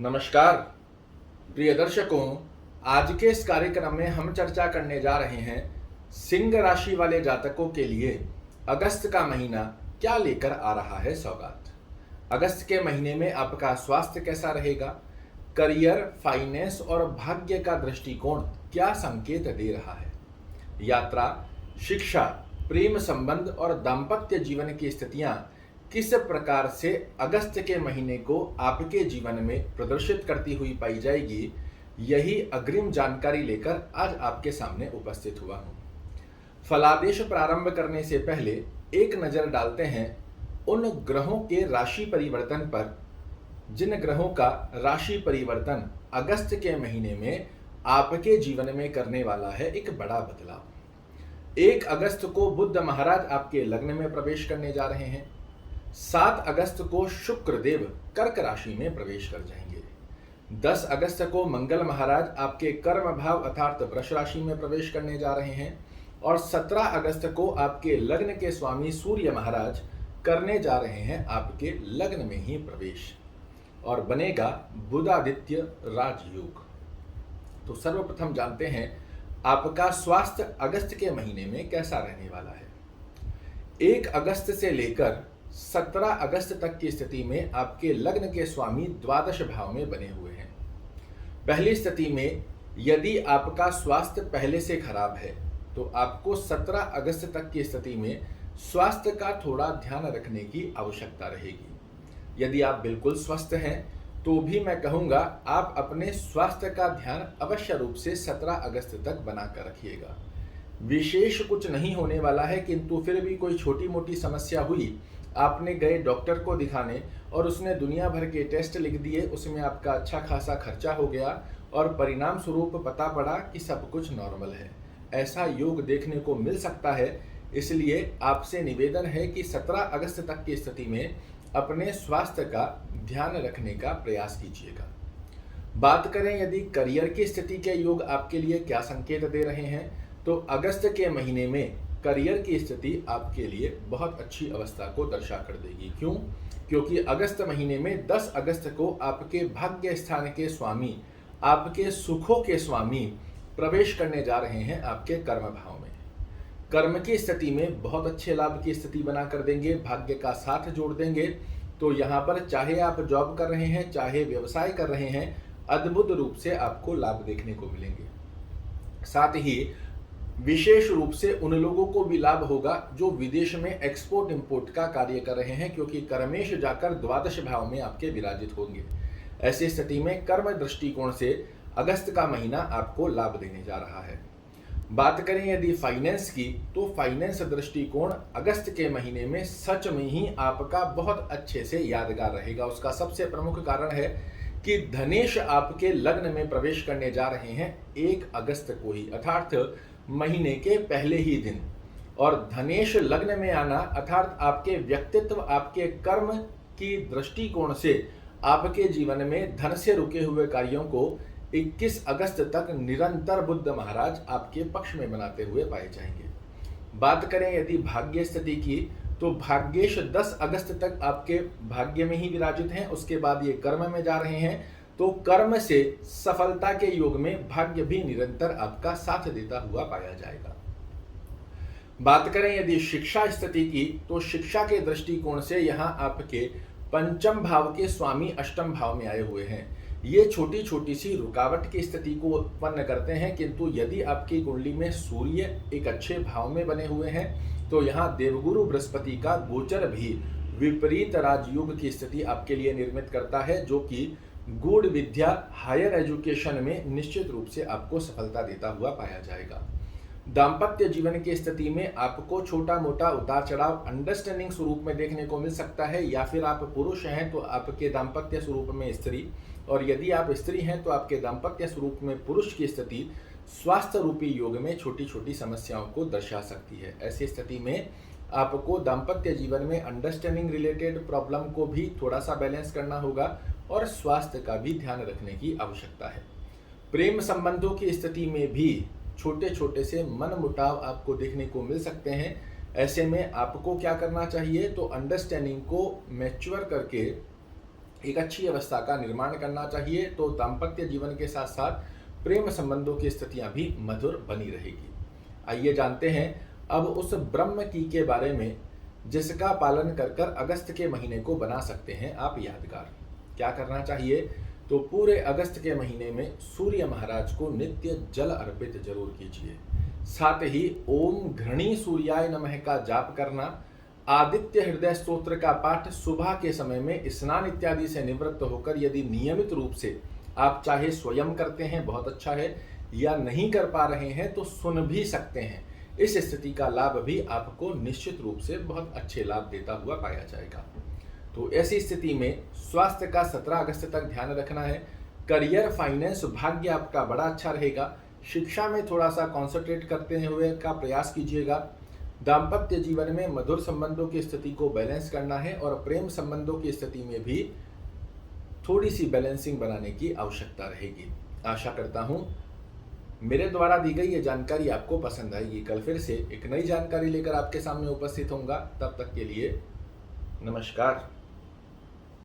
नमस्कार प्रिय दर्शकों, आज के इस कार्यक्रम में हम चर्चा करने जा रहे हैं सिंह राशि वाले जातकों के लिए अगस्त का महीना क्या लेकर आ रहा है सौगात। अगस्त के महीने में आपका स्वास्थ्य कैसा रहेगा, करियर, फाइनेंस और भाग्य का दृष्टिकोण क्या संकेत दे रहा है, यात्रा, शिक्षा, प्रेम संबंध और दाम्पत्य जीवन की स्थितियां किस प्रकार से अगस्त के महीने को आपके जीवन में प्रदर्शित करती हुई पाई जाएगी, यही अग्रिम जानकारी लेकर आज आपके सामने उपस्थित हुआ हूं। फलादेश प्रारंभ करने से पहले एक नजर डालते हैं उन ग्रहों के राशि परिवर्तन पर जिन ग्रहों का राशि परिवर्तन अगस्त के महीने में आपके जीवन में करने वाला है एक बड़ा बदलाव। 1 अगस्त को बुध महाराज आपके लग्न में प्रवेश करने जा रहे हैं। 7 अगस्त को शुक्र देव कर्क राशि में प्रवेश कर जाएंगे। 10 अगस्त को मंगल महाराज आपके कर्म भाव अर्थात वृष राशि में प्रवेश करने जा रहे हैं और 17 अगस्त को आपके लग्न के स्वामी सूर्य महाराज करने जा रहे हैं आपके लग्न में ही प्रवेश और बनेगा बुधादित्य राजयोग। तो सर्वप्रथम जानते हैं आपका स्वास्थ्य अगस्त के महीने में कैसा रहने वाला है। 1 अगस्त से लेकर 17 अगस्त तक की स्थिति में आपके लग्न के स्वामी द्वादश भाव में बने हुए हैं। पहली स्थिति में यदि आपका स्वास्थ्य पहले से खराब है तो आपको 17 अगस्त तक की स्थिति में स्वास्थ्य का थोड़ा ध्यान रखने की आवश्यकता रहेगी। यदि आप बिल्कुल स्वस्थ हैं तो भी मैं कहूँगा आप अपने स्वास्थ्य का ध्यान अवश्य रूप से 17 अगस्त तक बनाकर रखिएगा। विशेष कुछ नहीं होने वाला है, किंतु फिर भी कोई छोटी मोटी समस्या हुई, आपने गए डॉक्टर को दिखाने और उसने दुनिया भर के टेस्ट लिख दिए, उसमें आपका अच्छा खासा खर्चा हो गया और परिणाम स्वरूप पता पड़ा कि सब कुछ नॉर्मल है। ऐसा योग देखने को मिल सकता है। इसलिए आपसे निवेदन है कि 17 अगस्त तक की स्थिति में अपने स्वास्थ्य का ध्यान रखने का प्रयास कीजिएगा। बात करें यदि करियर की स्थिति के योग आपके लिए क्या संकेत दे रहे हैं, तो अगस्त के महीने में करियर की स्थिति आपके लिए बहुत अच्छी अवस्था को दर्शा कर देगी। क्यों? क्योंकि अगस्त महीने में 10 अगस्त को आपके भाग्य स्थान के स्वामी, आपके सुखों के स्वामी प्रवेश करने जा रहे हैं आपके कर्म भाव में। कर्म की स्थिति में बहुत अच्छे लाभ की स्थिति बना कर देंगे, भाग्य का साथ जोड़ देंगे। तो यहाँ पर चाहे आप जॉब कर रहे हैं, चाहे व्यवसाय कर रहे हैं, अद्भुत रूप से आपको लाभ देखने को मिलेंगे। साथ ही विशेष रूप से उन लोगों को भी लाभ होगा जो विदेश में एक्सपोर्ट इंपोर्ट का कार्य कर रहे हैं, क्योंकि कर्मेश जाकर द्वादश भाव में आपके विराजित होंगे। ऐसी स्थिति में कर्म दृष्टिकोण से अगस्त का महीना आपको लाभ देने जा रहा है। बात करें यदि फाइनेंस की, तो फाइनेंस दृष्टिकोण अगस्त के महीने में सच में ही आपका बहुत अच्छे से यादगार रहेगा। उसका सबसे प्रमुख कारण है कि धनेश आपके लग्न में प्रवेश करने जा रहे हैं 1 अगस्त को ही, अर्थात महीने के पहले ही दिन। और धनेश लग्न में आना अर्थात आपके व्यक्तित्व, आपके कर्म की दृष्टिकोण से आपके जीवन में धन से रुके हुए कार्यों को 21 अगस्त तक निरंतर बुध महाराज आपके पक्ष में बनाते हुए पाए जाएंगे। बात करें यदि भाग्य स्थिति की, तो भाग्येश 10 अगस्त तक आपके भाग्य में ही विराजित हैं। उसके बाद ये कर्म में जा रहे हैं, तो कर्म से सफलता के योग में भाग्य भी निरंतर आपका साथ देता हुआ पाया जाएगा। बात करें यदि शिक्षा स्थिति की, तो शिक्षा के दृष्टिकोण से यहाँ आपके पंचम भाव के स्वामी अष्टम भाव में आए हुए हैं। ये छोटी छोटी सी रुकावट की स्थिति को उत्पन्न करते हैं, किंतु यदि आपकी कुंडली में सूर्य एक अच्छे भाव में बने हुए हैं तो यहाँ देवगुरु बृहस्पति का गोचर भी विपरीत राजयोग की स्थिति आपके लिए निर्मित करता है, जो कि गूढ़ विद्या, हायर एजुकेशन में निश्चित रूप से आपको सफलता देता हुआ पाया जाएगा। दाम्पत्य जीवन की स्थिति में आपको छोटा मोटा उतार चढ़ाव अंडरस्टैंडिंग स्वरूप में देखने को मिल सकता है, या फिर आप पुरुष हैं तो आपके दाम्पत्य स्वरूप में स्त्री, और यदि आप स्त्री हैं तो आपके दाम्पत्य स्वरूप में पुरुष की स्थिति स्वास्थ्य रूपी योग में छोटी छोटी समस्याओं को दर्शा सकती है। ऐसी स्थिति में आपको दाम्पत्य जीवन में अंडरस्टैंडिंग रिलेटेड प्रॉब्लम को भी थोड़ा सा बैलेंस करना होगा और स्वास्थ्य का भी ध्यान रखने की आवश्यकता है। प्रेम संबंधों की स्थिति में भी छोटे छोटे से मनमुटाव आपको देखने को मिल सकते हैं। ऐसे में आपको क्या करना चाहिए, तो अंडरस्टैंडिंग को मैच्योर करके एक अच्छी अवस्था का निर्माण करना चाहिए, तो दाम्पत्य जीवन के साथ साथ प्रेम संबंधों की स्थितियां भी मधुर बनी रहेगी। आइए जानते हैं अब उस ब्रह्म की के बारे में जिसका पालन कर कर अगस्त के महीने को बना सकते हैं आप यादगार। क्या करना चाहिए? तो पूरे अगस्त के महीने में सूर्य महाराज को नित्य जल अर्पित जरूर कीजिए। साथ ही ओम घृणी सूर्याय नमः का जाप करना, आदित्य हृदय स्तोत्र का पाठ सुबह के समय में स्नान इत्यादि से निवृत्त होकर यदि नियमित रूप से आप चाहे स्वयं करते हैं बहुत अच्छा है, या नहीं कर पा रहे हैं तो सुन भी सकते हैं। इस स्थिति का लाभ भी आपको निश्चित रूप से बहुत अच्छे लाभ देता हुआ पाया जाएगा। तो ऐसी स्थिति में स्वास्थ्य का 17 अगस्त तक ध्यान रखना है। करियर, फाइनेंस, भाग्य आपका बड़ा अच्छा रहेगा। शिक्षा में थोड़ा सा कॉन्सेंट्रेट करते हुए का प्रयास कीजिएगा। दाम्पत्य जीवन में मधुर संबंधों की स्थिति को बैलेंस करना है और प्रेम संबंधों की स्थिति में भी थोड़ी सी बैलेंसिंग बनाने की आवश्यकता रहेगी। आशा करता हूं मेरे द्वारा दी गई ये जानकारी आपको पसंद आएगी। कल फिर से एक नई जानकारी लेकर आपके सामने उपस्थित होऊंगा। तब तक के लिए नमस्कार।